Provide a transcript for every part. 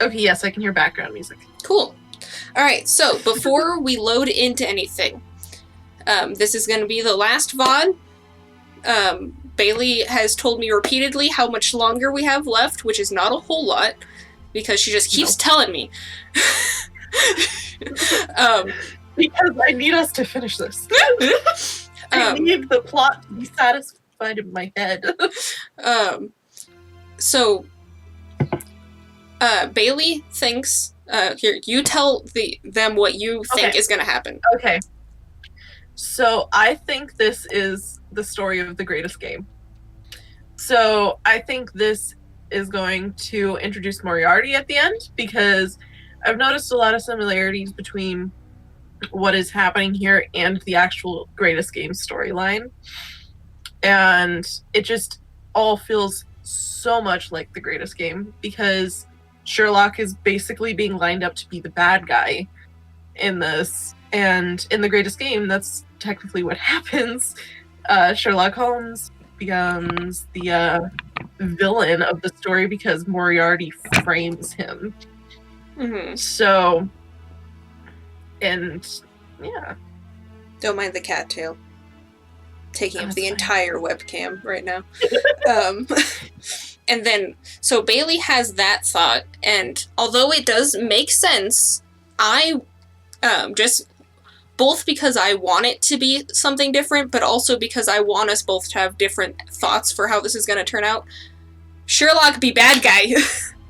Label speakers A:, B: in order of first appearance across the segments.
A: Okay, yes, I can hear background music.
B: Cool. All right, so before we load into anything, this is going to be the last VOD. Bailey has told me repeatedly how much longer we have left, which is not a whole lot, because she just keeps telling me.
A: Because I need us to finish this. I need the plot to be satisfied in my head.
B: So, Bailey thinks... here, you tell them what you think is going to happen.
A: Okay. So, I think this is the story of the greatest game. So, I think this is going to introduce Moriarty at the end, because I've noticed a lot of similarities between what is happening here and the actual greatest game storyline. And it just all feels so much like the greatest game, because Sherlock is basically being lined up to be the bad guy in this. And in the greatest game, that's technically what happens. Sherlock Holmes becomes the villain of the story because Moriarty frames him.
B: Mm-hmm.
A: So, and yeah.
B: Don't mind the cattail. Taking up the entire webcam right now. And then, so Bailey has that thought, and although it does make sense, I just, both because I want it to be something different, but also because I want us both to have different thoughts for how this is going to turn out. Sherlock be bad guy.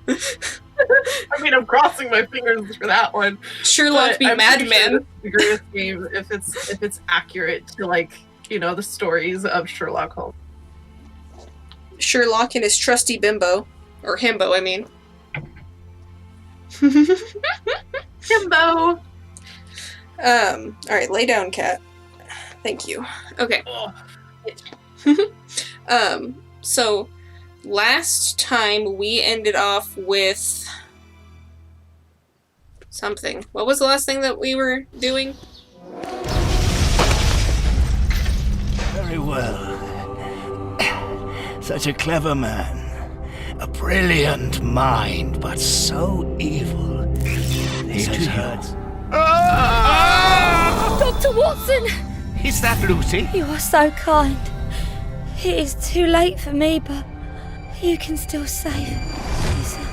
A: I mean, I'm crossing my fingers for that one.
B: Sherlock be madman.
A: Sure the greatest game if it's accurate to, like, you know, the stories of Sherlock Holmes.
B: Sherlock and his trusty bimbo. Or himbo, I mean.
A: Himbo!
B: Alright, lay down, cat. Thank you. Okay. So, last time we ended off with... something. What was the last thing that we were doing?
C: Very well. Such a clever man. A brilliant mind, but so evil. He has hurt.
D: Dr. Watson!
C: Is that Lucy?
D: You are so kind. It is too late for me, but you can still save yourself.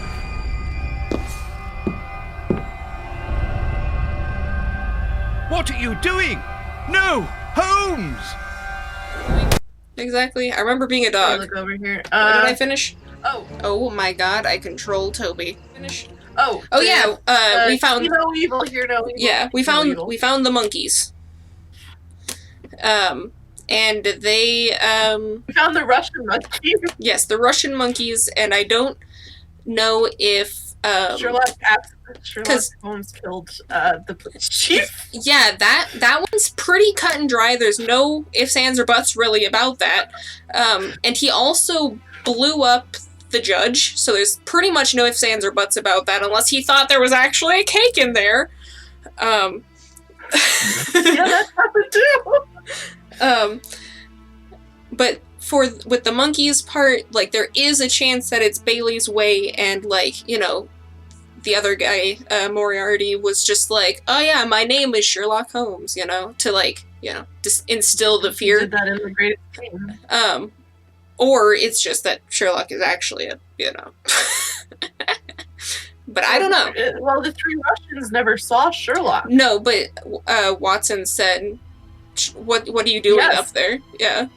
C: What are you doing? No! Holmes!
B: Exactly. I remember being a dog.
A: Look over here.
B: What did I finish?
A: Oh.
B: Oh my god, I control Toby. Finish.
A: Oh.
B: Oh yeah, we found...
A: See no evil, hear no evil.
B: Yeah, we found the monkeys. And they,
A: We found the Russian monkeys.
B: Yes, the Russian monkeys, and I don't know if,
A: Sherlock Holmes killed, the police chief.
B: Yeah, that one's pretty cut and dry. There's no ifs, ands, or buts really about that. And he also blew up the judge, so there's pretty much no ifs, ands, or buts about that, unless he thought there was actually a cake in there.
A: Yeah, that happened too.
B: But with the monkeys part, like, there is a chance that it's Bailey's way, and, like, you know, the other guy, Moriarty, was just like, oh yeah, my name is Sherlock Holmes, you know, to, like, you know, just instill the fear.
A: He did that in the greatest game.
B: Or it's just that Sherlock is actually a, you know. But I don't know.
A: Well, the three Russians never saw Sherlock.
B: No, but Watson said, what are you doing up there? Yeah.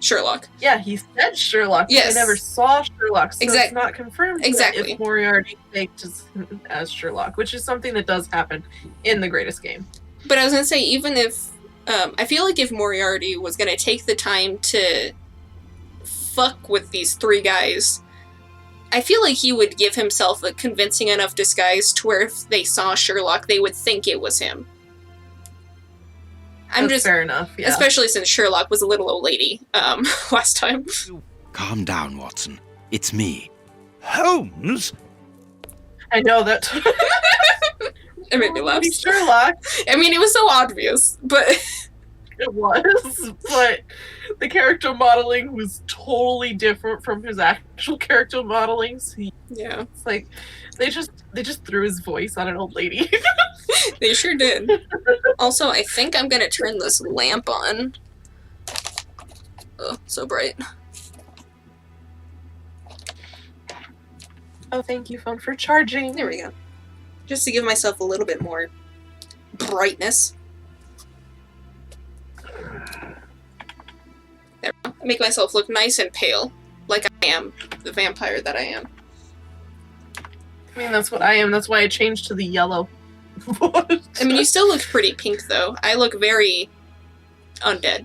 B: Sherlock.
A: Yeah, he said Sherlock, but they never saw Sherlock, so it's not confirmed if Moriarty faked as Sherlock, which is something that does happen in the greatest game.
B: But I was going to say, even if... I feel like if Moriarty was going to take the time to fuck with these three guys, I feel like he would give himself a convincing enough disguise to where if they saw Sherlock, they would think it was him.
A: That's fair enough, yeah.
B: Especially since Sherlock was a little old lady last time.
E: Calm down, Watson. It's me.
C: Holmes?
A: I know that.
B: It made me laugh.
A: Sherlock.
B: I mean, it was so obvious, but...
A: It was, but the character modeling was totally different from his actual character modeling. So
B: Yeah.
A: it's like they just threw his voice on an old lady.
B: They sure did. Also, I think I'm gonna turn this lamp on. Oh, so bright.
A: Oh, thank you, phone, for charging.
B: There we go. Just to give myself a little bit more brightness. There we go. Make myself look nice and pale, like I am, the vampire that I am.
A: I mean, that's what I am. That's why I changed to the yellow.
B: I mean, you still look pretty pink, though. I look very undead.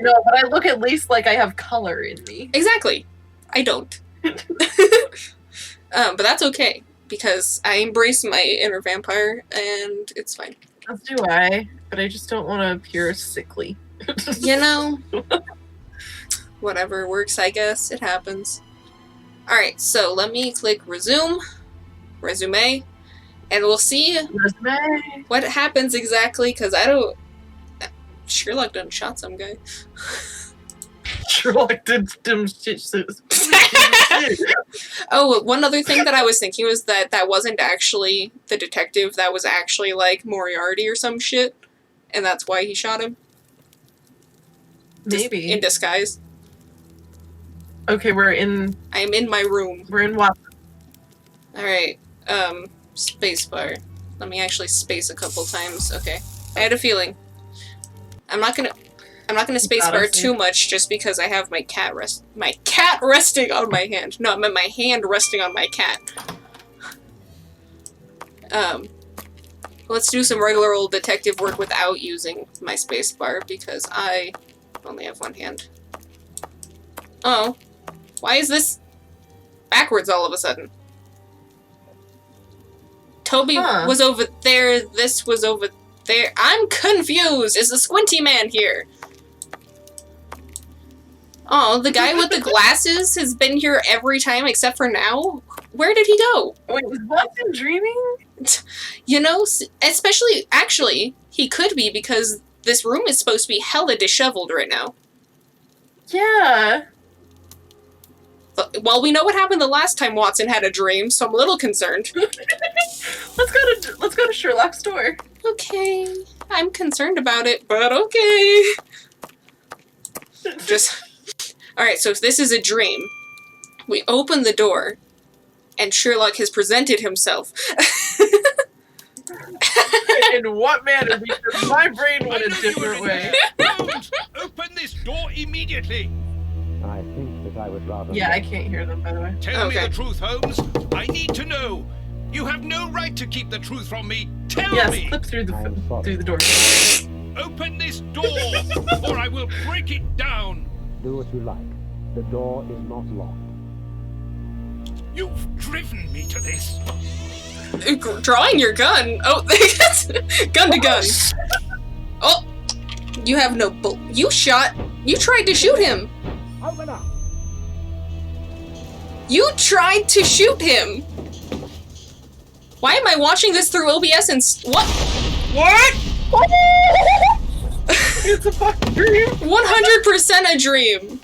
A: No, but I look at least like I have color in me.
B: Exactly. I don't. But that's okay, because I embrace my inner vampire, and it's fine.
A: As do I, but I just don't want to appear sickly.
B: You know? Whatever works, I guess. It happens. Alright, so let me click resume, and we'll see
A: Resume.
B: what happens exactly, because I don't... Sherlock done shot some guy.
A: Sherlock did dim shit.
B: Oh, one other thing that I was thinking was that wasn't actually the detective, that was actually, like, Moriarty or some shit, and that's why he shot him.
A: Maybe.
B: In disguise.
A: Okay, we're in
B: my room.
A: We're in Watson.
B: Alright, spacebar. Let me actually space a couple times. Okay. I had a feeling. I'm not gonna spacebar too much just because I have my cat resting on my hand. No, I meant my hand resting on my cat. Let's do some regular old detective work without using my spacebar because I only have one hand. Oh. Why is this backwards all of a sudden? Toby was over there, this was over there. I'm confused! Is the squinty man here? Oh, the guy with the glasses has been here every time except for now? Where did he go?
A: Wait, was Watson dreaming?
B: You know, actually, he could be because this room is supposed to be hella disheveled right now.
A: Yeah.
B: Well, we know what happened the last time Watson had a dream, so I'm a little concerned.
A: Let's go to Sherlock's store.
B: Okay. I'm concerned about it, but okay. Alright, so if this is a dream, we open the door, and Sherlock has presented himself.
A: In what manner? Because my brain went a different way.
C: Holmes, open this door immediately!
F: I think that I would rather...
A: Yeah, I can't hear them, by the way.
C: Tell me the truth, Holmes. I need to know. You have no right to keep the truth from me. Tell
A: Yes,
C: me.
A: clip through the door.
C: Open this door, or I will break it down.
F: Do what you like. The door is not locked.
C: You've driven me to this.
B: Drawing your gun? Oh, gun to gun. Oh, you have no You tried to shoot him.
F: Open up!
B: You tried to shoot him. Why am I watching this through OBS and what? What?
A: It's a fucking dream.
B: 100% a dream.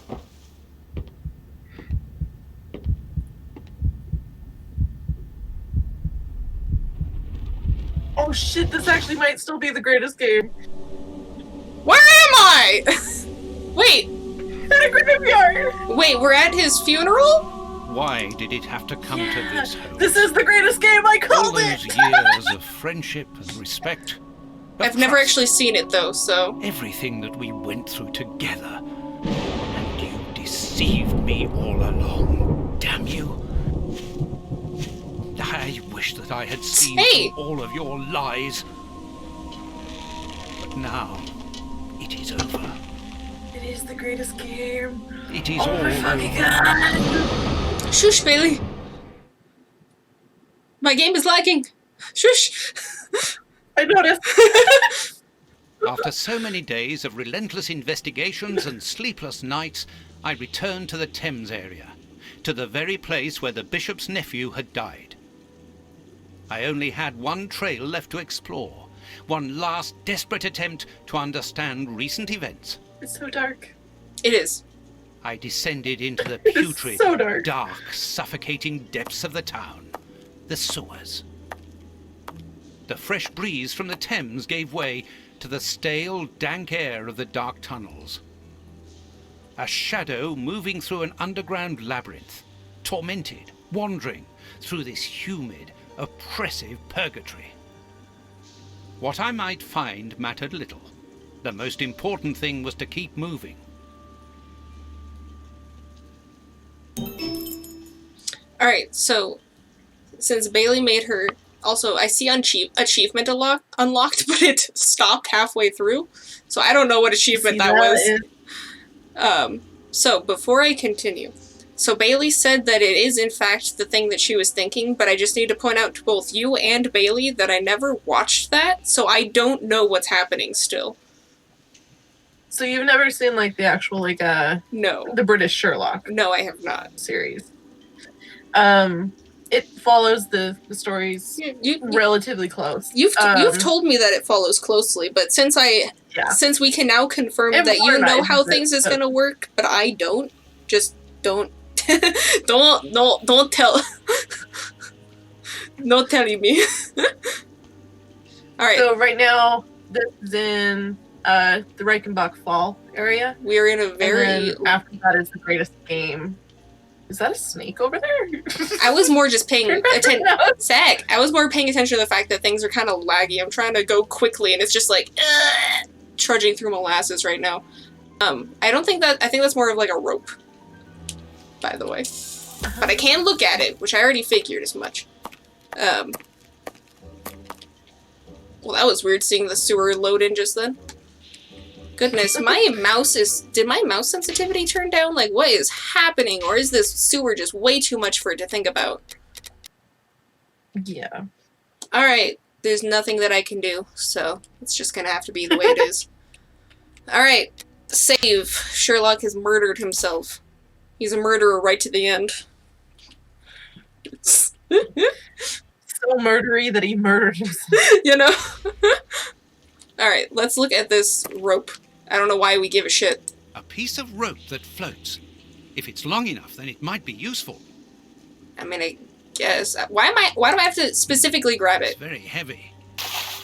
A: Oh shit, this actually might still be the greatest game.
B: Where am I? Wait.
A: In a graveyard.
B: Wait, we're at his funeral?
C: Why did it have to come to this, Holmes?
A: This is the greatest game. I
C: All
A: called
C: those
A: it.
C: years of friendship and respect.
B: I've never actually seen it though, so.
C: Everything that we went through together. And you deceived me all along. Damn you. I wish that I had seen through all of your lies. But now, it is over.
A: It is the greatest game.
C: It is
A: Oh
C: all
A: my fucking
C: over.
A: god.
B: Shush, Bailey. My game is lagging. Shush.
A: I noticed.
C: After so many days of relentless investigations and sleepless nights, I returned to the Thames area, to the very place where the bishop's nephew had died. I only had one trail left to explore, one last desperate attempt to understand recent events.
A: It's so dark.
B: It is.
C: I descended into the
A: It is
C: putrid,
A: so dark.
C: dark, suffocating depths of the town. The sewers. The fresh breeze from the Thames gave way to the stale, dank air of the dark tunnels. A shadow moving through an underground labyrinth, tormented, wandering through this humid, oppressive purgatory. What I might find mattered little. The most important thing was to keep moving.
B: Alright, so since Bailey made her... Also, I see achievement unlocked, but it stopped halfway through. So I don't know what achievement that was. So before I continue, so Bailey said that it is in fact the thing that she was thinking, but I just need to point out to both you and Bailey that I never watched that, so I don't know what's happening still.
A: So you've never seen like the actual like
B: No.
A: the British Sherlock
B: No, I have not.
A: series. It follows the stories relatively close.
B: You've told me that it follows closely, but since we can now confirm
A: It
B: that you know how
A: modernizes
B: things
A: it,
B: is
A: but-
B: gonna work, but I don't, just don't don't tell no telling me. Alright.
A: So right now this is in the Reichenbach Fall area.
B: We're in a very
A: And then after that is the greatest game. Is that a snake over there?
B: I was more just paying attention.
A: No.
B: Zach, I was more paying attention to the fact that things are kind of laggy. I'm trying to go quickly, and it's just like trudging through molasses right now. I think that's more of like a rope, by the way. But I can look at it, which I already figured as much. Well, that was weird seeing the sewer load in just then. Goodness, my mouse did my mouse sensitivity turn down? Like, what is happening? Or is this sewer just way too much for it to think about?
A: Yeah.
B: Alright, there's nothing that I can do, so it's just gonna have to be the way it is. Alright, save. Sherlock has murdered himself. He's a murderer right to the end.
A: So murdery that he murdered himself.
B: You know? Alright, let's look at this rope. I don't know why we give a shit.
C: A piece of rope that floats. If it's long enough, then it might be useful.
B: I mean, I guess. Why do I have to specifically grab
C: It's
B: it?
C: very heavy.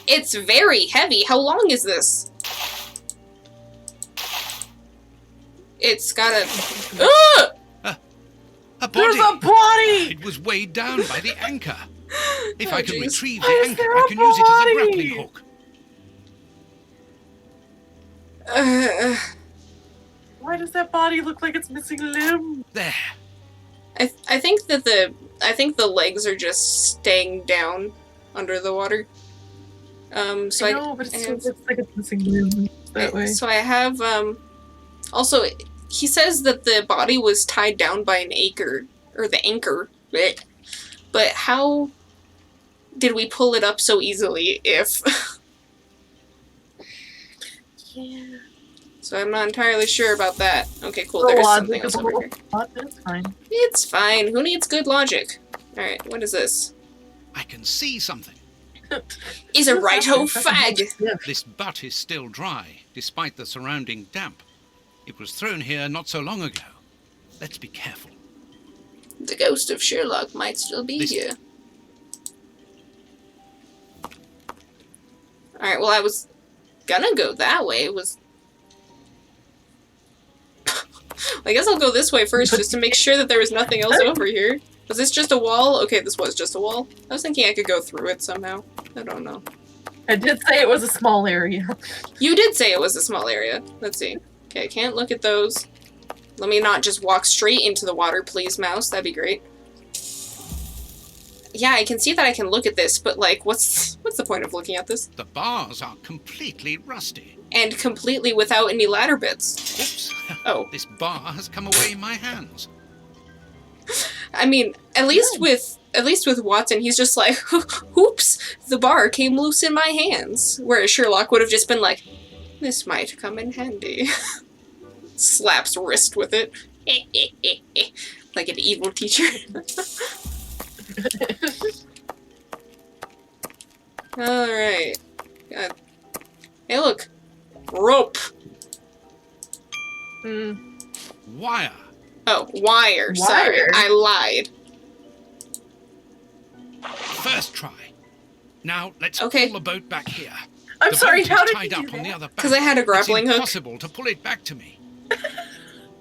B: It's very heavy. How long is this? It's got a... Ah!
C: A body!
A: There's a body!
C: It was weighed down by the anchor. If
B: Oh,
C: I can
B: jeez.
C: retrieve the
A: Why is
C: anchor,
A: there
C: I
A: a
C: can use it as a
A: body?
C: grappling hook.
A: Why does that body look like it's missing a limb?
C: There.
B: I think that the legs are just staying down under the water. So
A: I know, but it
B: I
A: still
B: have-
A: looks like it's missing limbs that way.
B: So I have also he says that the body was tied down by an anchor or the anchor. Blech. But how did we pull it up so easily if
A: Yeah.
B: So I'm not entirely sure about that. Okay, cool.
A: The
B: There's
A: logic
B: something else
A: of the
B: over
A: whole
B: here.
A: plot, that's fine.
B: It's fine. Who needs good logic? Alright, what is this?
C: I can see something.
B: Is a
A: What's
B: righto
A: happening?
B: fag!
A: Yeah.
C: This butt is still dry, despite the surrounding damp. It was thrown here not so long ago. Let's be careful.
B: The ghost of Sherlock might still be
C: This-
B: here. Alright, well I was gonna go that way. It was... I guess I'll go this way first just to make sure that there was nothing else over here. Was this just a wall? Okay, this was just a wall. I was thinking I could go through it somehow. I don't know.
A: I did say it was a small area.
B: You did say it was a small area. Let's see. Okay, I can't look at those. Let me not just walk straight into the water, please, mouse. That'd be great. Yeah, I can see that I can look at this, but like, what's the point of looking at this?
C: The bars are completely rusty.
B: And completely without any ladder bits.
C: Oops.
B: Oh.
C: This bar has come away in my hands.
B: I mean, at least with Watson, he's just like, oops, the bar came loose in my hands. Whereas Sherlock would have just been like, this might come in handy. Slaps wrist with it. Like an evil teacher. Alright. God. Hey look. Rope.
C: Wire.
B: Oh, wire. Sorry,
A: Wire?
B: I lied.
C: First try. Now let's
B: Okay.
C: pull the boat back here.
A: I'm
C: The
A: sorry,
C: boat
A: how
C: is
A: did
C: tied
A: you
C: up
A: do
C: on the
A: that?
C: other bank.
B: 'Cause I had a grappling
C: it's
B: hook.
C: impossible to pull it back to me.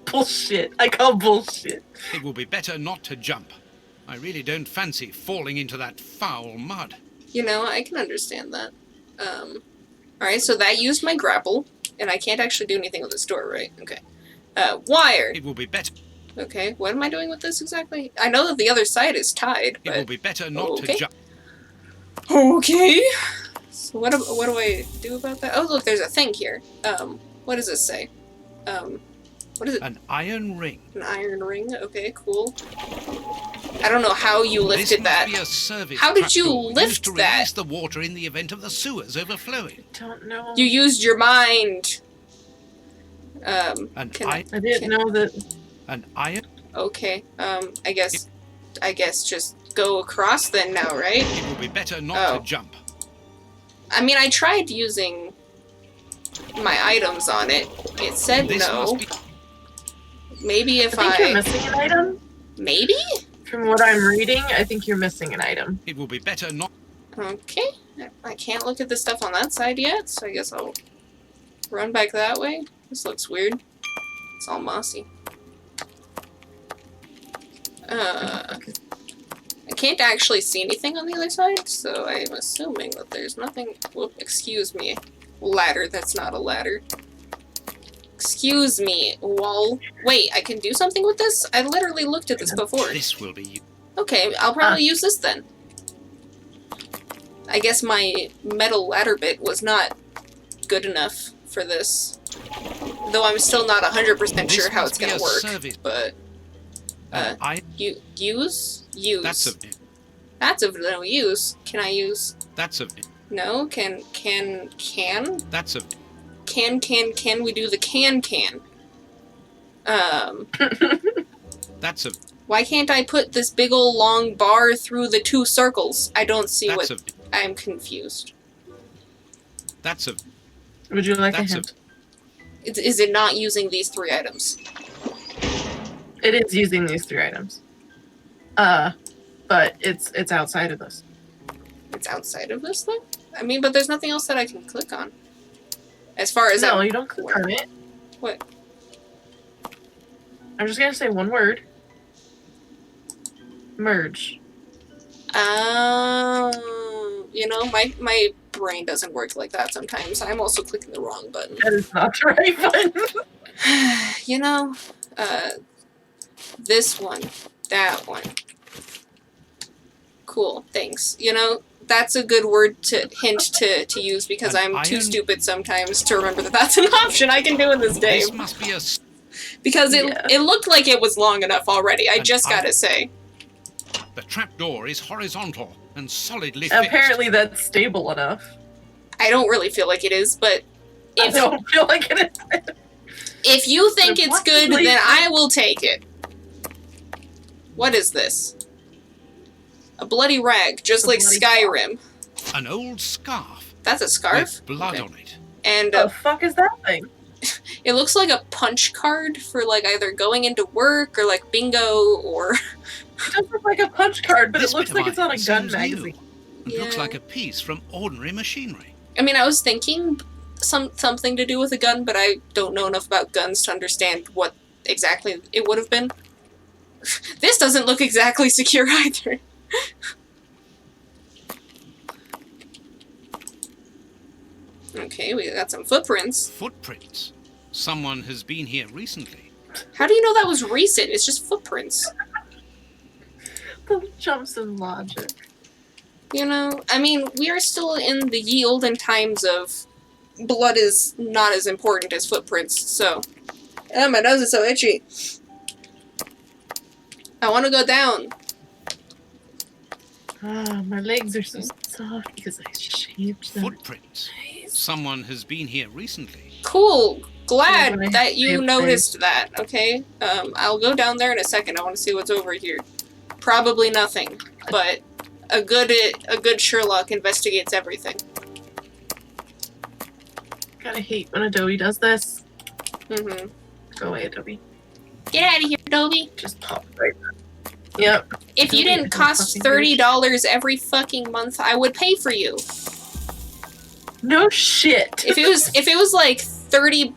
A: Bullshit. I call bullshit.
C: It will be better not to jump. I really don't fancy falling into that foul mud.
B: You know, I can understand that. Alright, so that used my grapple, and I can't actually do anything with this door, right? Okay. Wire.
C: It will be better.
B: Okay, what am I doing with this exactly? I know that the other side is tied,
C: It will
B: but...
C: be better not
B: Okay.
C: to jump.
B: Okay. So what do I do about that? Oh, look, there's a thing here. What does this say? What is it?
C: An iron ring.
B: An iron ring? Okay, cool. I don't know how you
C: This
B: lifted
C: must
B: that.
C: be a service
B: How did you
C: trapdoor
B: lift
C: used to
B: that?
C: release the water in the event of the sewers overflowing.
A: Don't know.
B: You used your mind.
C: An
B: Can
C: iron.
A: I didn't know that.
C: An iron.
B: Okay, I guess just go across then now, right?
C: It will be better not
B: Oh.
C: to jump.
B: I mean, I tried using my items on it. It said
C: This
B: no.
C: must be.
B: Maybe if
A: I think you're missing an item.
B: Maybe?
A: From what I'm reading, I think you're missing an item.
C: It will be better not.
B: Okay. I can't look at the stuff on that side yet, so I guess I'll run back that way. This looks weird. It's all mossy. I can't actually see anything on the other side, so I'm assuming that there's nothing. Whoop, excuse me. Ladder, that's not a ladder. Excuse me, wall. Wait, I can do something with this? I literally looked at this before.
C: This will be.
B: Okay, I'll probably use this then. I guess my metal ladder bit was not good enough for this. Though I'm still not 100% sure how it's gonna work.
C: Service.
B: But, use? Use.
C: That's
B: of no use. Can I use?
C: That's a.
B: No? Can?
C: That's a.
B: Can we do the can?
C: That's a.
B: Why can't I put this big ol' long bar through the two circles? I don't see
C: That's
B: what... I'm confused.
C: That's a.
A: Would you like a
C: That's a.
A: hint?
B: Is it not using these three items?
A: It is using these 3 items. But it's outside of this.
B: It's outside of this thing? I mean, but there's nothing else that I can click on. As far as
A: No,
B: I'm
A: you don't click on it.
B: What?
A: I'm just gonna say one word. Merge.
B: You know, my brain doesn't work like that sometimes. I'm also clicking the wrong button.
A: That is not the right button.
B: You know, this one, that one. Cool, thanks. You know, that's a good hint to use because I'm too stupid sometimes to remember that that's an option I can do in this game.
C: This must be a.
B: Because it looked like it was long enough already, I just gotta say.
C: The trapdoor is horizontal and solidly fixed.
A: Apparently that's stable enough.
B: I don't really feel like it is, but
A: I don't feel like it is.
B: if you think
A: But
B: it's
A: what
B: good,
A: place-
B: then I will take it. What is this? A bloody rag, just like
A: bloody
B: Skyrim.
C: An old scarf.
B: That's a scarf?
C: With blood
B: Okay.
C: on it.
B: And
A: What the fuck is that thing?
B: it looks like a punch card for like either going into work or like bingo or...
A: It does look like a punch card, but
C: This
A: it looks
C: bit of
A: like it's on a
C: iron
A: gun
C: seems new
A: magazine.
C: and looks
B: Yeah.
C: like a piece from ordinary machinery.
B: I mean, I was thinking something to do with a gun, but I don't know enough about guns to understand what exactly it would have been. This doesn't look exactly secure either. Okay, we got some footprints.
C: Footprints. Someone has been here recently.
B: How do you know that was recent? It's just footprints.
A: The jumps in logic.
B: You know, I mean, we are still in the ye olden times of blood is not as important as footprints, so... Oh, my nose is so itchy. I want to go down.
A: Ah, my legs are so soft because I shaved them.
C: Footprints. Someone has been here recently.
B: Cool. Glad
A: Anyway,
B: that you
A: save
B: noticed that, okay? I'll go down there in a second. I want to see what's over here. Probably nothing, but a good Sherlock investigates everything.
A: Gotta hate when Adobe does this.
B: Mm-hmm.
A: Go away, Adobe.
B: Get out of here, Adobe.
A: Just pop right now. Yep.
B: If you didn't cost $30 every fucking month, I would pay for you.
A: No shit.
B: If it was like 30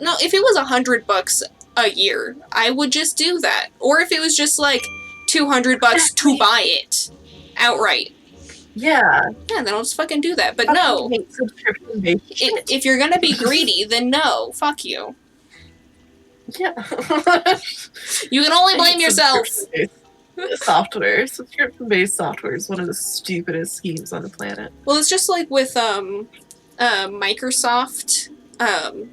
B: no, if it was $100 a year, I would just do that. Or if it was just like $200 to buy it outright.
A: Yeah.
B: Yeah, then I'll just fucking do that. But no, if you're gonna be greedy, then no, fuck you.
A: Yeah.
B: You can only blame yourself.
A: Subscription-based software is one of the stupidest schemes on the planet.
B: Well, it's just like with Microsoft.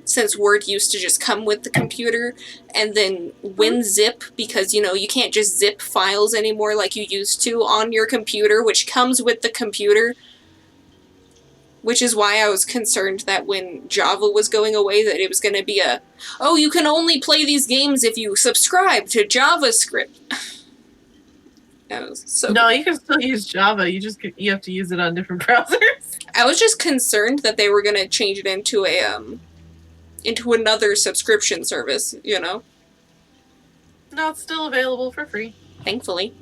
B: Since Word used to just come with the computer, and then WinZip, because, you know, you can't just zip files anymore like you used to on your computer, which comes with the computer. Which is why I was concerned that when Java was going away, that it was going to be oh, you can only play these games if you subscribe to JavaScript.
A: No, you can still use Java. You have to use it on different browsers.
B: I was just concerned that they were going to change it into into another subscription service, you know?
A: No, it's still available for free.
B: Thankfully.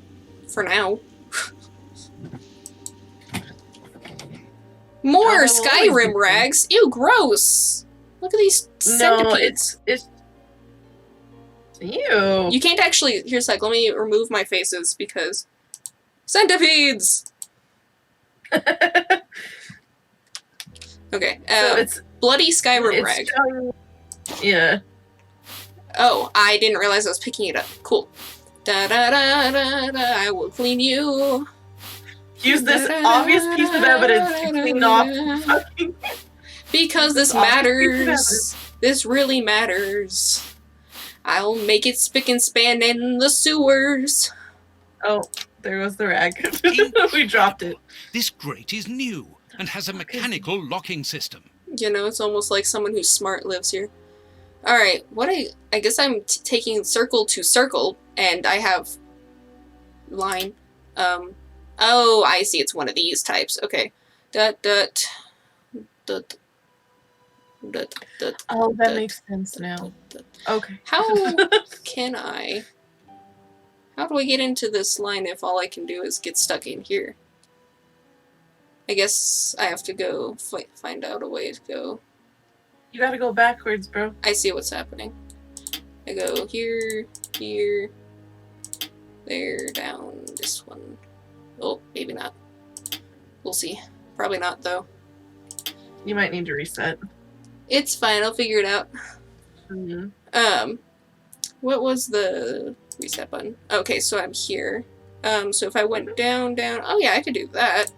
B: For now. More Skyrim rags? Ew, gross! Look at these centipedes.
A: No, it's... Ew.
B: You can't actually... Here's like, let me remove my faces, because... Centipedes! Okay,
A: So it's
B: bloody Skyrim rag.
A: Yeah.
B: Oh, I didn't realize I was picking it up. Cool. Da da da da da, I will clean you.
A: Use this obvious piece of evidence to clean off fucking...
B: Because this matters. This really matters. I'll make it spick and span in the sewers.
A: Oh, there goes the rag. We dropped it.
C: This grate is new and has a mechanical locking system.
B: You know, it's almost like someone who's smart lives here. Alright, I guess I'm taking circle to circle, and I have line. Oh, I see, it's one of these types. Okay. Dot, dot, dot, dot, dot.
A: Oh, that makes sense now. Okay.
B: How can I... How do I get into this line if all I can do is get stuck in here? I guess I have to go find out a way to go.
A: You gotta go backwards, bro.
B: I see what's happening. I go here, here, there, down, this one. Oh, maybe not. We'll see. Probably not, though.
A: You might need to reset.
B: It's fine, I'll figure it out.
A: Mm-hmm.
B: What was the reset button? Okay, so I'm here. So if I went down, down... Oh yeah, I could do that.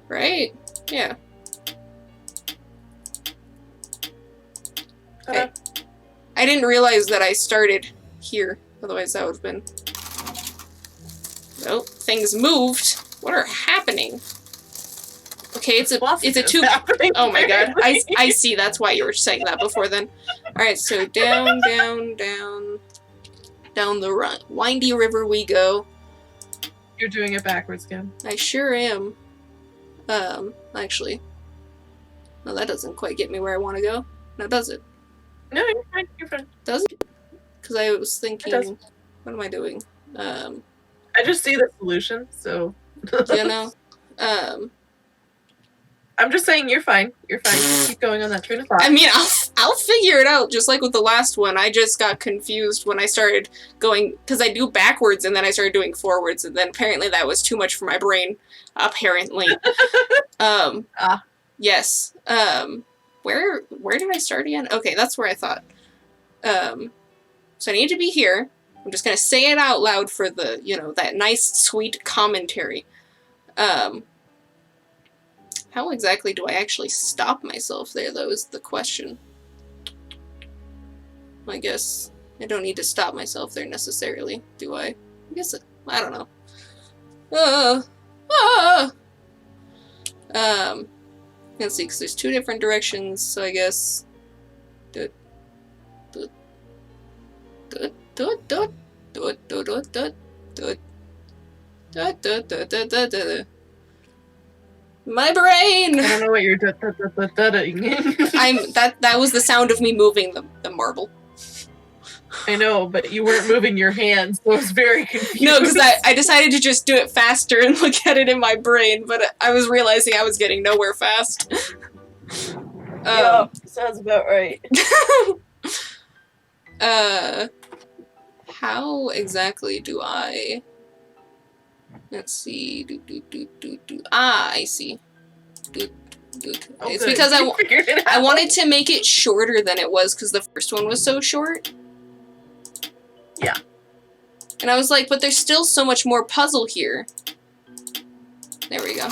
B: Right? Yeah. Okay. I didn't realize that I started here. Otherwise that would have been... Oh, things moved. What are happening? Okay, it's a two... Oh my god. I see, that's why you were saying that before then. Alright, so down, down, down. Down the windy river we go.
A: You're doing it backwards again.
B: I sure am. Actually. No, that doesn't quite get me where I want to go. Now, does it?
A: No, you're fine. You're fine.
B: Does it? Because I was thinking, what am I doing?
A: I just see the solution, so...
B: You know?
A: I'm just saying you're fine. You're fine. Just keep going on that train of thought.
B: I mean, I'll figure it out, just like with the last one. I just got confused when I started going, because I do backwards and then I started doing forwards, and then apparently that was too much for my brain. Apparently. Yes. Where did I start again? Okay, that's where I thought. So I need to be here. I'm just gonna say it out loud for the, you know, that nice, sweet commentary. How exactly do I actually stop myself there, though, is the question. I guess I don't need to stop myself there necessarily, do I? I guess, I don't know. Let's see, because there's two different directions, so I guess... My brain!
A: I don't know what you're
B: that was the sound of me moving the marble.
A: I know, but you weren't moving your hands, so I was very confused.
B: No, because I decided to just do it faster and look at it in my brain, but I was realizing I was getting nowhere fast.
A: Yeah, sounds about right.
B: How exactly do I... Let's see. I see. It's
A: good.
B: because
A: You figured it
B: I
A: out.
B: wanted to make it shorter than it was because the first one was so short.
A: Yeah.
B: And I was like, but there's still so much more puzzle here. There we go.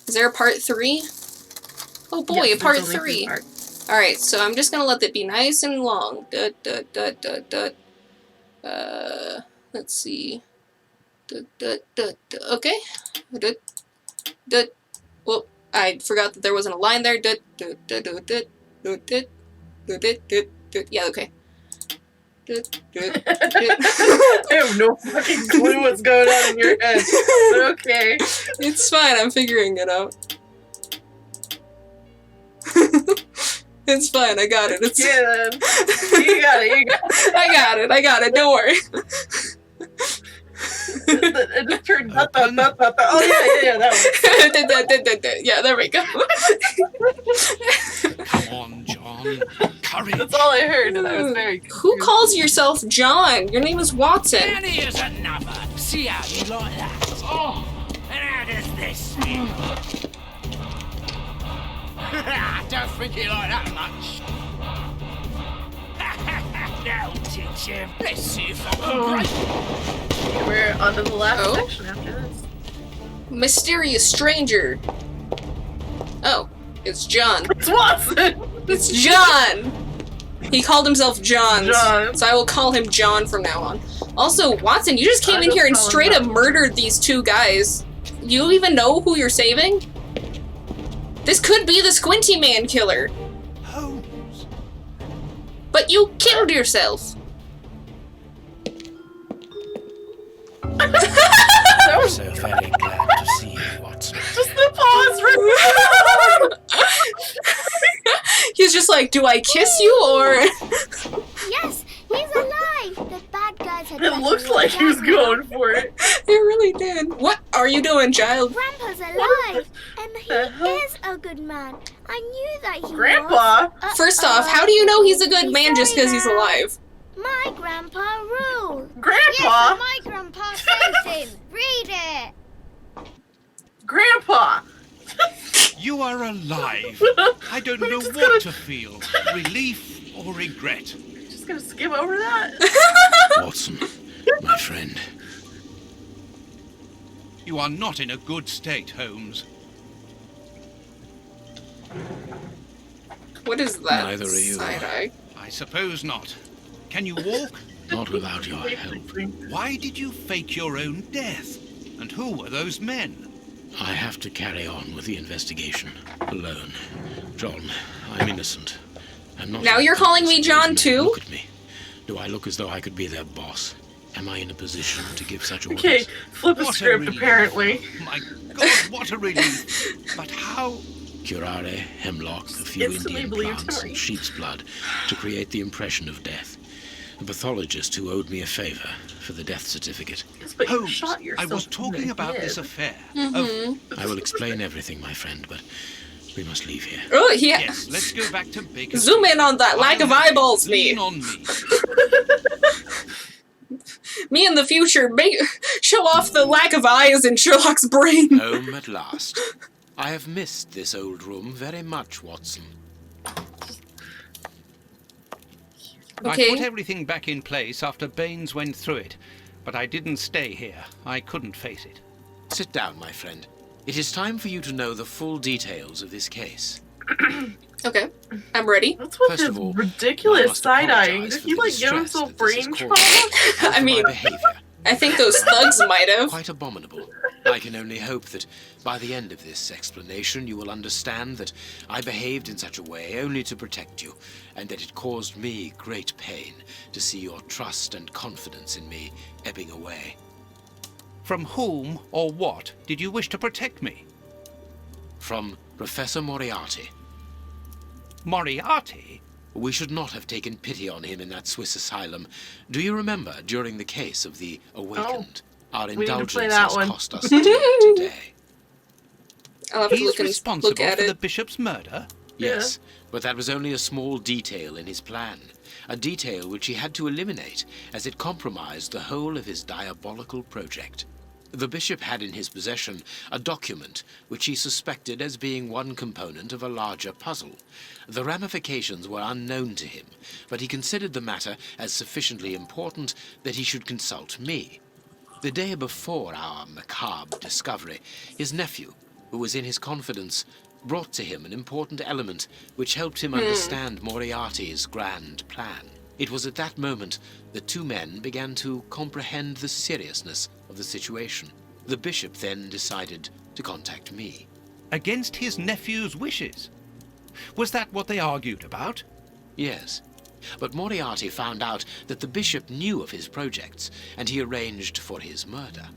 B: Is there a part 3? Oh boy,
A: Yes,
B: a part
A: there's only
B: 3.
A: 3 parts.
B: Alright, so I'm just gonna let it be nice and long. Let's see. Okay. Well, I forgot that there wasn't a line there. Yeah, okay.
A: I have no fucking clue what's going on in your head. But okay.
B: It's fine, I'm figuring it out. It's fine, I got it. It's...
A: Yeah, then. You got it, you got it.
B: I got it, don't worry.
A: It just turned Oh, yeah, that one.
B: Yeah, there we go.
C: Come on, John. Courage.
A: That's all I heard, and I was very confused.
B: Who calls yourself John? Your name is Watson.
G: And here's another. See how you like that? Oh, and how does this feel? I don't think you like that much. That'll teach him. Let's see if I can break.
A: We're on to the last
B: Oh?
A: section after this.
B: Mysterious stranger. Oh, it's John.
A: It's Watson!
B: It's John! He called himself John.
A: John.
B: So I will call him John from now on. Also, Watson, you just came in here and
A: call him
B: straight up
A: John.
B: murdered these 2 guys. You even know who you're saving? This could be the Squinty Man killer.
C: Holmes.
B: But you killed yourself.
G: I'm so very glad to see you, Watson.
A: Just the pause for
B: He's just like, do I kiss you or...
H: Yes, he's alive. The bad guys had
A: It looked like he was going for it.
B: It really did. What are you doing, child?
H: Grandpa's alive, and he
A: the hell?
H: is a good man. I knew that he
A: Grandpa?
H: was.
B: First off, how do you know he's a good man just because he's alive?
H: My grandpa ruled.
A: Grandpa?
H: Yes, my grandpa saved him. Read it.
A: Grandpa!
C: You are alive. I don't know
A: just
C: what to feel. Relief or regret.
A: Just gonna skim over that?
E: Watson, my friend.
C: You are not in a good state, Holmes.
B: What is that?
E: Neither are you.
B: Side-eye?
C: I suppose not. Can you walk?
E: Not without your help.
C: Why did you fake your own death? And who were those men?
E: I have to carry on with the investigation. Alone. John, I'm innocent. I'm not...
B: Now you're calling me John, too?
E: Look at me. Do I look as though I could be their boss? Am I in a position to give such orders?
A: Okay, flip a
C: What a
A: script,
C: relief.
A: apparently.
C: My God, what a relief. But how...
E: Curare, hemlock, a few
A: Instantly
E: Indian
A: believed
E: plants,
A: him.
E: and sheep's blood to create the impression of death. A pathologist who owed me a favor for the death certificate.
A: Yes, but you
C: Holmes,
A: shot
C: I
A: yourself
C: was
A: in
C: talking
A: the
C: about
A: head.
C: this affair.
E: I will explain everything, my friend, but we must leave here.
B: Oh, yeah.
C: Yes, let's go back to Baker.
B: Zoom in on that lack of eyeballs,
C: Lean
B: me.
C: on me.
B: Me in the future, show off the lack of eyes in Sherlock's brain.
E: Home at last. I have missed this old room very much, Watson.
C: I
B: Okay.
C: put everything back in place after Baines went through it, but I didn't stay here. I couldn't face it.
E: Sit down, my friend. It is time for you to know the full details of this case.
B: Okay, I'm ready.
A: What's with
E: First
A: his
E: of all, I
A: ridiculous
E: must
A: side-eyeing?
E: apologize
A: Did
E: for
A: he,
E: the
A: like, give
E: distress
A: himself
E: that this has
A: brain
E: caused
A: trauma?
B: I
E: over
B: mean-
E: my behavior.
B: I think those thugs might have.
E: Quite abominable. I can only hope that by the end of this explanation you will understand that I behaved in such a way only to protect you, and that it caused me great pain to see your trust and confidence in me ebbing away.
C: From whom or what did you wish to protect me?
E: From Professor Moriarty.
C: Moriarty?
E: We should not have taken pity on him in that Swiss asylum. Do you remember, during the case of the Awakened, our
A: need to play
E: indulgence
A: that
E: has
A: one.
E: cost us dear today?
B: I'll have to
C: He's
B: look
C: responsible
B: at
C: for the
B: it.
C: bishop's murder?
E: Yes, but that was only a small detail in his plan. A detail which he had to eliminate, as it compromised the whole of his diabolical project. The bishop had in his possession a document which he suspected as being one component of a larger puzzle. The ramifications were unknown to him, but he considered the matter as sufficiently important that he should consult me. The day before our macabre discovery, his nephew, who was in his confidence, brought to him an important element which helped him understand Moriarty's grand plan. It was at that moment that two men began to comprehend the seriousness of the situation. The bishop then decided to contact me.
C: Against his nephew's wishes? Was that what they argued about?
E: Yes, but Moriarty found out that the bishop knew of his projects, and he arranged for his murder.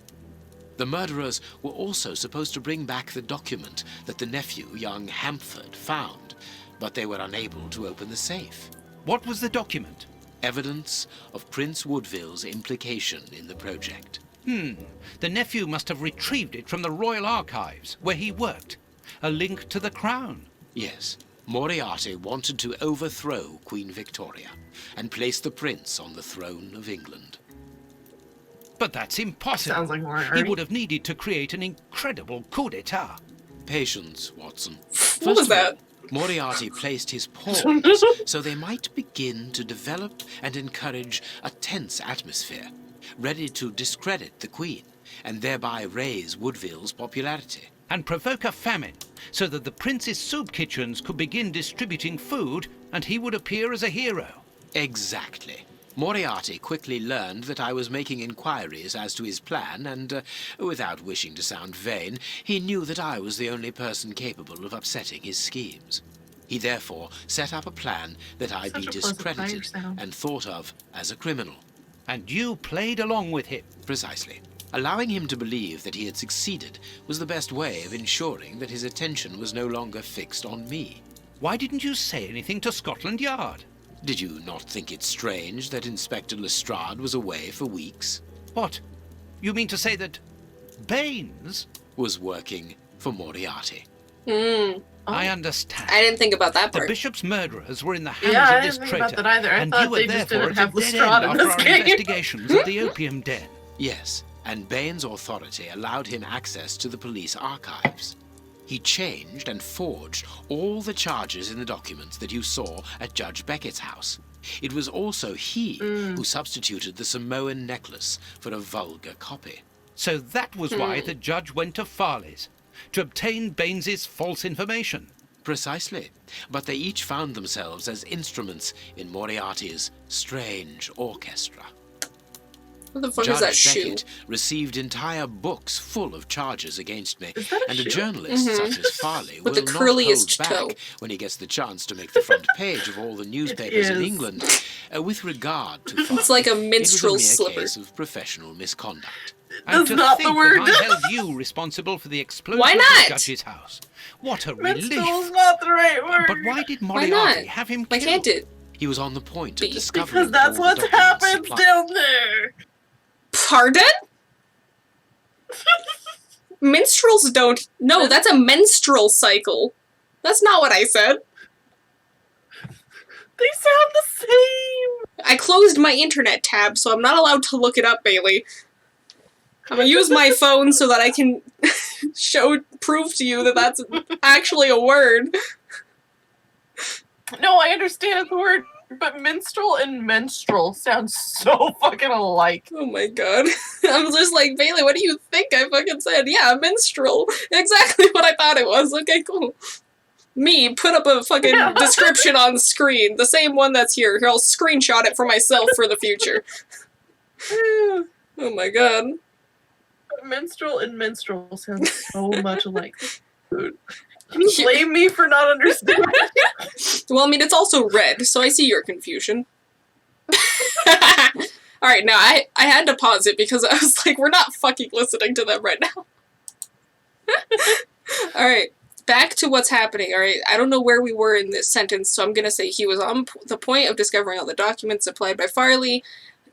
E: The murderers were also supposed to bring back the document that the nephew, young Hampford, found, but they were unable to open the safe.
C: What was the document?
E: Evidence of Prince Woodville's implication in the project.
C: The nephew must have retrieved it from the Royal Archives, where he worked. A link to the crown.
E: Yes, Moriarty wanted to overthrow Queen Victoria and place the prince on the throne of England.
C: But that's impossible.
A: Sounds like Moriarty.
C: He would have needed to create an incredible coup d'etat.
E: Patience, Watson.
B: What was that?
E: Moriarty placed his pawns so they might begin to develop and encourage a tense atmosphere, ready to discredit the Queen and thereby raise Woodville's popularity.
C: And provoke a famine, so that the prince's soup kitchens could begin distributing food and he would appear as a hero.
E: Exactly. Moriarty quickly learned that I was making inquiries as to his plan, and, without wishing to sound vain, he knew that I was the only person capable of upsetting his schemes. He therefore set up a plan that I be
A: Such a pleasant
E: discredited
A: fire sound.
E: and thought of as a criminal.
C: And you played along with him.
E: Precisely. Allowing him to believe that he had succeeded was the best way of ensuring that his attention was no longer fixed on me.
C: Why didn't you say anything to Scotland Yard?
E: Did you not think it strange that Inspector Lestrade was away for weeks?
C: What? You mean to say that Baines?
E: Was working for Moriarty.
C: I understand.
B: I didn't think about that
C: The
B: part.
C: bishop's murderers were in the hands
A: Yeah, I
C: of this
A: didn't think
C: traitor,
A: about that either. I
C: and
A: thought
C: you were
A: they just
C: therefore
A: didn't
C: at
A: have
C: a dead
A: Lestrade
C: end
A: in
C: after
A: this
C: our
A: game.
C: investigations of the opium den.
E: Yes, and Baines' authority allowed him access to the police archives. He changed and forged all the charges in the documents that you saw at Judge Beckett's house. It was also he who substituted the Samoan necklace for a vulgar copy.
C: So that was why the judge went to Farley's, to obtain Baines's false information.
E: Precisely, but they each found themselves as instruments in Moriarty's strange orchestra.
B: What the fuck is that
E: Judge
B: shoe?
E: Beckett received entire books full of charges against me,
A: Is that a
E: and a
A: shoe?
E: journalist such as Farley
B: With
E: will
B: the
E: not
B: curliest
E: hold
B: toe.
E: back when he gets the chance to make the front page of all the newspapers in
A: is.
E: England. With regard to Farley,
B: It's like a
E: it was
B: minstrel's
E: mere
B: slipper.
E: case of professional misconduct.
C: And
A: That's
C: to
A: not the
C: think
A: word.
C: that I held you responsible for the explosion
B: Why
C: of
B: not?
C: the judge's house. What a
A: Minstrel's
C: relief.
A: not the right word.
C: But why did
B: Why
C: Moriarty
B: not?
C: have him
B: Why
C: killed?
B: can't it?
E: He was on the point
B: Be-
E: of discovering
A: Because that's
E: all
A: what
E: the documents
A: happens
E: supplied.
A: down there.
B: Pardon? Minstrels don't. No, that's a menstrual cycle. That's not what I said.
A: They sound the same.
B: I closed my internet tab, so I'm not allowed to look it up, Bailey. I'm gonna use my phone so that I can prove to you that that's actually a word.
A: No, I understand the word, but minstrel and menstrual sound so fucking alike.
B: Oh my god. I'm just like, Bailey, what do you think I fucking said? Yeah, minstrel. Exactly what I thought it was. Okay, cool. Me, put up a fucking description on screen. The same one that's here. Here, I'll screenshot it for myself for the future. Oh my god.
A: Minstrel and menstrual sound so much alike. Dude. Can you blame me for not understanding?
B: Well, I mean, it's also red, so I see your confusion. Alright, now, I had to pause it because I was like, we're not fucking listening to them right now. Alright, back to what's happening, alright? I don't know where we were in this sentence, so I'm gonna say he was on the point of discovering all the documents supplied by Farley,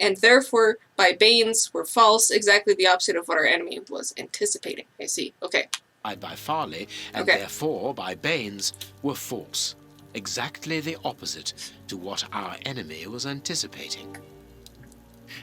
B: and therefore, by Baines, were false, exactly the opposite of what our enemy was anticipating. I see. Okay.
E: By Farley, and
B: Okay.
E: therefore by Baines, were false. Exactly the opposite to what our enemy was anticipating.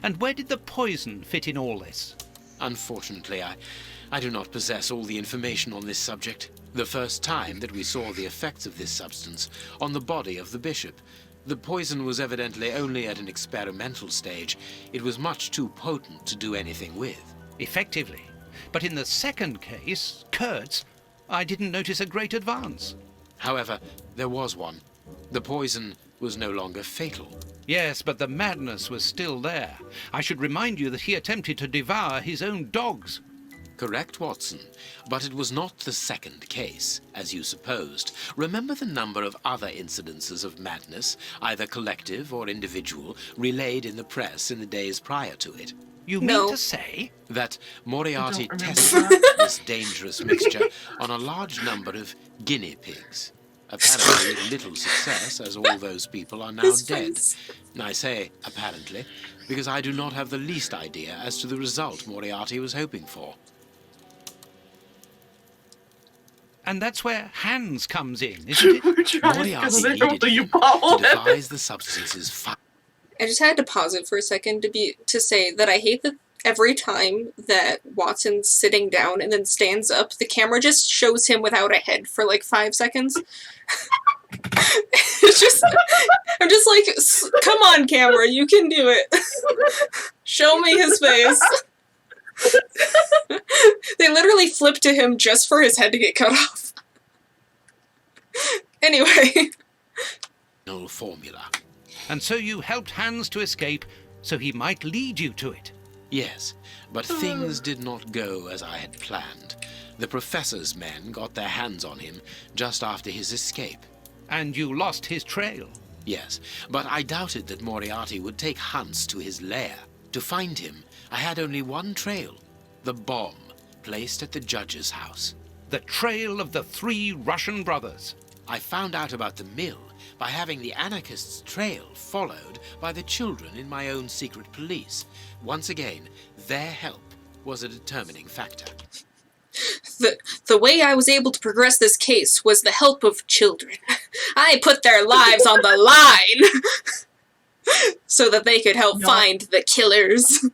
C: And where did the poison fit in all this?
E: Unfortunately, I do not possess all the information on this subject. The first time that we saw the effects of this substance on the body of the bishop, the poison was evidently only at an experimental stage. It was much too potent to do anything with.
C: Effectively. But in the second case, Kurtz, I didn't notice a great advance.
E: However, there was one. The poison was no longer fatal.
C: Yes, but the madness was still there. I should remind you that he attempted to devour his own dogs.
E: Correct, Watson, but it was not the second case, as you supposed. Remember the number of other incidences of madness, either collective or individual, relayed in the press in the days prior to it?
C: You
B: No.
C: mean to say?
E: That Moriarty
A: I don't remember
E: tested this dangerous mixture on a large number of guinea pigs. Apparently with little success, as all those people are now
B: His
E: dead.
B: face.
E: I say apparently, because I do not have the least idea as to the result Moriarty was hoping for.
C: And that's where Hans comes in, isn't it?
A: We're trying to
E: Moriarty
A: consider
E: needed
A: you
E: him to
A: bottled it.
E: devise the substance's
B: I just had to pause it for a second to say that I hate that every time that Watson's sitting down and then stands up, the camera just shows him without a head for like 5 seconds. It's just, I'm just like, come on, camera, you can do it. Show me his face. They literally flip to him just for his head to get cut off. Anyway.
E: formula.
C: And so you helped Hans to escape, so he might lead you to it.
E: Yes, but things did not go as I had planned. The professor's men got their hands on him just after his escape.
C: And you lost his trail.
E: Yes, but I doubted that Moriarty would take Hans to his lair. To find him, I had only one trail, the bomb placed at the judge's house.
C: The trail of the 3 Russian brothers.
E: I found out about the mill by having the anarchists' trail followed by the children in my own secret police. Once again, their help was a determining factor.
B: The way I was able to progress this case was the help of children. I put their lives on the line so that they could help find the killers.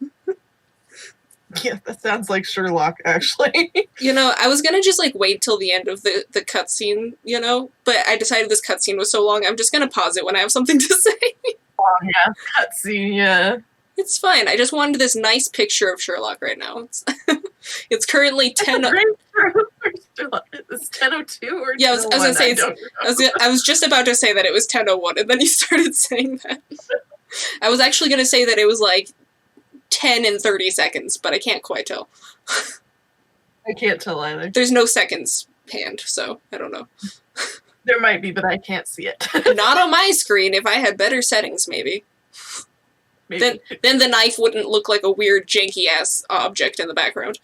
A: Yeah, that sounds like Sherlock, actually.
B: You know, I was gonna just, like, wait till the end of the cutscene, you know? But I decided this cutscene was so long, I'm just gonna pause it when I have something to say.
A: Oh, yeah, cutscene, yeah.
B: It's fine, I just wanted this nice picture of Sherlock right now. It's currently 10...
A: It's 10:02 or
B: Yeah, I was gonna say, I was just about to say that it was 10:01, and then you started saying that. I was actually gonna say that it was, like, 10 and 30 seconds, but I can't quite tell.
A: I can't tell either.
B: There's no seconds panned, so I don't know.
A: There might be, but I can't see it.
B: Not on my screen. If I had better settings, maybe.
A: Maybe.
B: Then the knife wouldn't look like a weird janky-ass object in the background.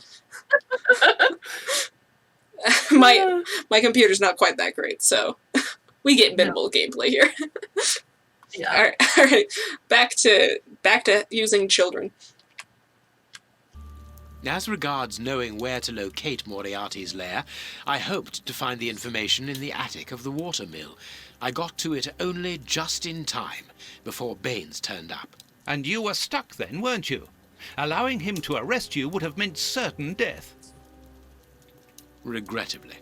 B: My computer's not quite that great, so we get minimal gameplay here.
A: Yeah.
B: All right. Back to using children.
E: As regards knowing where to locate Moriarty's lair, I hoped to find the information in the attic of the watermill. I got to it only just in time, before Baines turned up.
C: And you were stuck then, weren't you? Allowing him to arrest you would have meant certain death.
E: Regrettably.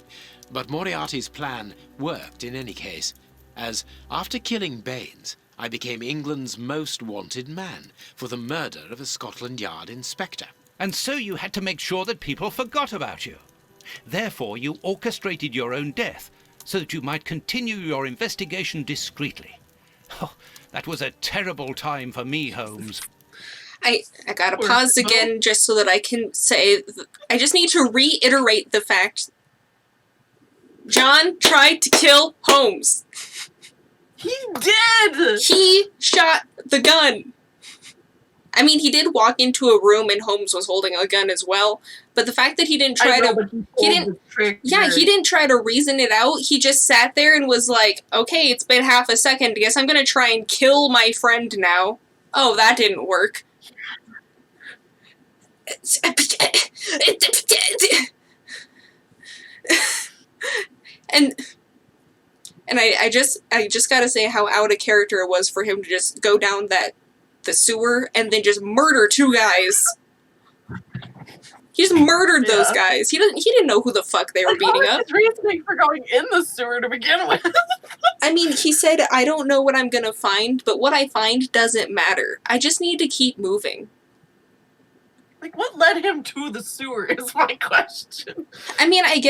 E: But Moriarty's plan worked in any case, as after killing Baines, I became England's most wanted man for the murder of a Scotland Yard inspector.
C: And so you had to make sure that people forgot about you. Therefore, you orchestrated your own death, so that you might continue your investigation discreetly. Oh, that was a terrible time for me, Holmes.
B: I gotta pause again just so that I can say... I just need to reiterate the fact... John tried to kill Holmes.
A: He did!
B: He shot the gun. I mean, he did walk into a room and Holmes was holding a gun as well, But the fact that he didn't try he didn't try to reason it out. He just sat there and was like, okay, it's been half a second. Guess I'm gonna try and kill my friend now. Oh, that didn't work. And I just gotta say how out of character it was for him to just go down the sewer and then just murder 2 guys. He just murdered those guys. He didn't know who the fuck they were beating up.
A: His reasoning for going in the sewer to begin with.
B: I mean, he said, I don't know what I'm gonna find, but what I find doesn't matter. I just need to keep moving.
A: Like, what led him to the sewer is my question.
B: I mean, I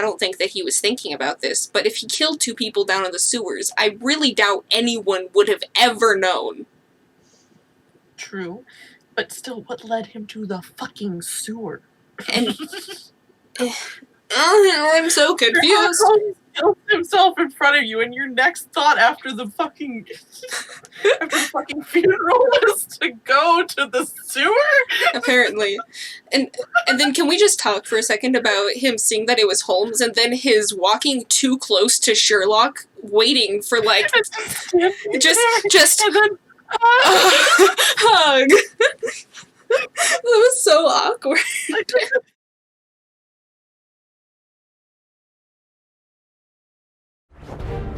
B: don't think that he was thinking about this, but if he killed 2 people down in the sewers, I really doubt anyone would have ever known.
A: True. But still, what led him to the fucking sewer?
B: And I'm so confused.
A: Holmes kills himself in front of you, and your next thought after the fucking funeral was to go to the sewer?
B: Apparently. And then can we just talk for a second about him seeing that it was Holmes, and then his walking too close to Sherlock, waiting for, like, just
A: and then,
B: hug. That was so awkward.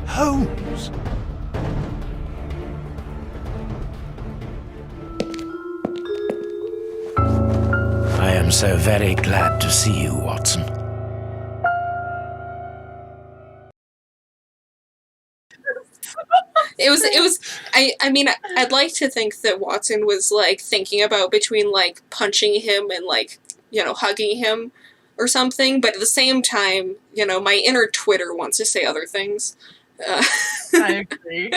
G: Holmes! I am so very glad to see you, Watson.
B: It was, I mean, I'd like to think that Watson was, like, thinking about between, like, punching him and, like, you know, hugging him or something, but at the same time, you know, my inner Twitter wants to say other things.
A: I agree.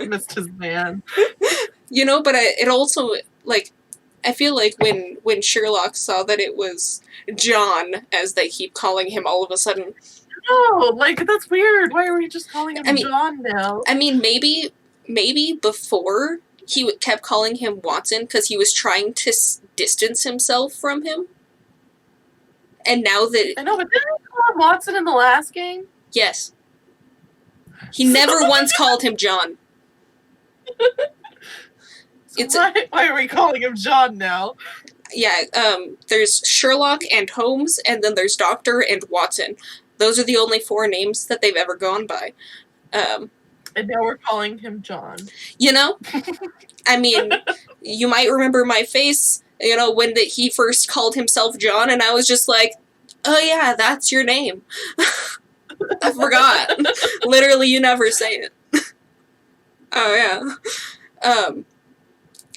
A: Missed his man.
B: You know, but it also, like, I feel like when Sherlock saw that it was John, as they keep calling him all of a sudden.
A: No, like, that's weird. Why are we just calling him John now?
B: I mean, maybe before he kept calling him Watson because he was trying to distance himself from him. And now that...
A: I know, but didn't he call him Watson in the last game?
B: Yes. He never once called him John.
A: Why are we calling him John now?
B: Yeah, there's Sherlock and Holmes, and then there's Doctor and Watson. Those are the only 4 names that they've ever gone by.
A: And now we're calling him John.
B: You know? I mean, you might remember my face, you know, when he first called himself John, and I was just like, oh yeah, that's your name. I forgot. Literally, you never say it. Oh yeah.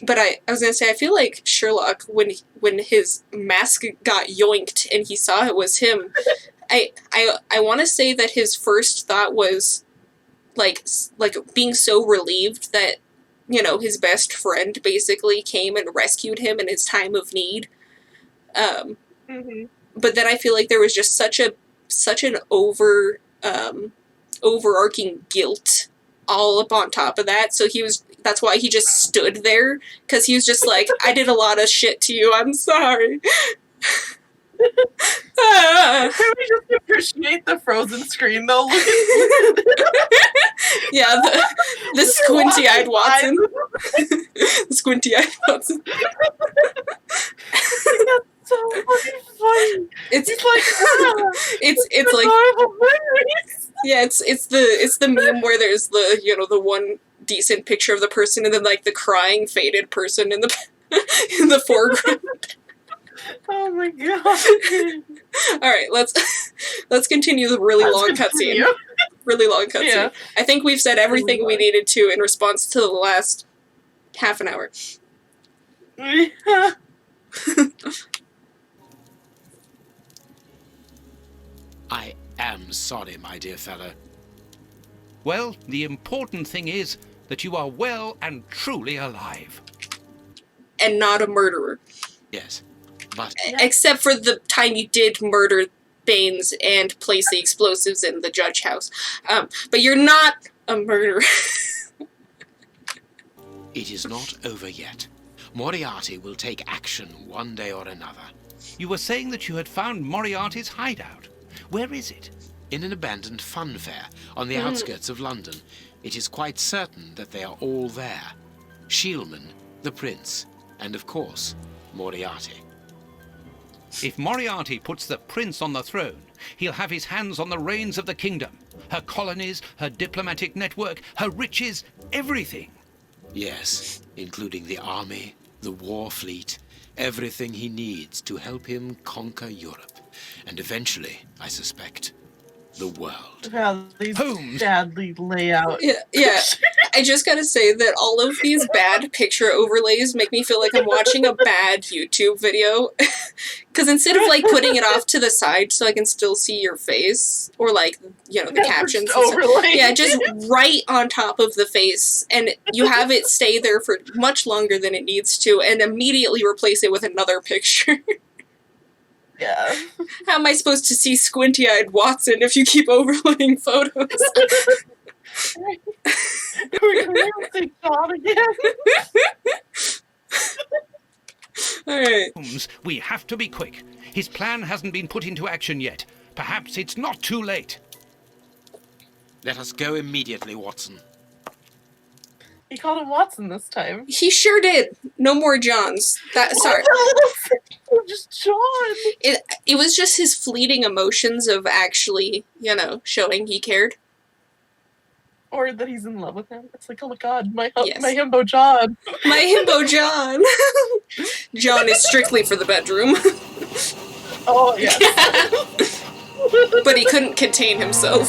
B: But I was gonna say, I feel like Sherlock, when his mask got yoinked and he saw it was him, I want to say that his first thought was, like being so relieved that, you know, his best friend basically came and rescued him in his time of need. But then I feel like there was just such an overarching guilt all up on top of that. So that's why he just stood there, because he was just like, I did a lot of shit to you, I'm sorry.
A: Can we just appreciate the frozen screen though?
B: Yeah, the squinty-eyed Watson. The squinty-eyed Watson.
A: That's so fucking funny.
B: It's
A: like
B: it's like, yeah, it's the meme where there's the, you know, the one decent picture of the person and then, like, the crying faded person in the foreground.
A: Oh my god.
B: Alright, let's continue the really long cutscene. Really long cutscene. Yeah. I think we've said everything we needed to in response to the last half an hour.
A: Yeah.
E: I am sorry, my dear fellow.
C: Well, the important thing is that you are well and truly alive.
B: And not a murderer.
E: Yes, but...
B: Except for the time you did murder Baines and place the explosives in the judge house. But you're not a murderer.
E: It is not over yet. Moriarty will take action one day or another.
C: You were saying that you had found Moriarty's hideout. Where is it?
E: In an abandoned fun fair on the outskirts of London. It is quite certain that they are all there. Shielman, the prince, and of course, Moriarty.
C: If Moriarty puts the prince on the throne, he'll have his hands on the reins of the kingdom. Her colonies, her diplomatic network, her riches, everything.
E: Yes, including the army, the war fleet, everything he needs to help him conquer Europe. And eventually, I suspect, the world.
A: Yeah, these
C: Holmes.
A: badly layout.
B: Yeah. I just gotta say that all of these bad picture overlays make me feel like I'm watching a bad YouTube video. Because instead of, like, putting it off to the side so I can still see your face, or, like, you know, the captions. And
A: Overlay.
B: yeah, just right on top of the face, and you have it stay there for much longer than it needs to, and immediately replace it with another picture.
A: Yeah.
B: How am I supposed to see squinty-eyed Watson if you keep overlaying photos?
A: We're gonna take John again.
B: Alright.
C: Holmes, we have to be quick. His plan hasn't been put into action yet. Perhaps it's not too late.
E: Let us go immediately, Watson.
A: He called him Watson this time.
B: He sure did. No more Johns. Sorry.
A: Just John.
B: It was just his fleeting emotions of actually, you know, showing he cared.
A: Or that he's in love with him. It's like, oh my god, my
B: Yes.
A: himbo John.
B: My himbo John. John is strictly for the bedroom.
A: Oh, yeah.
B: But he couldn't contain himself.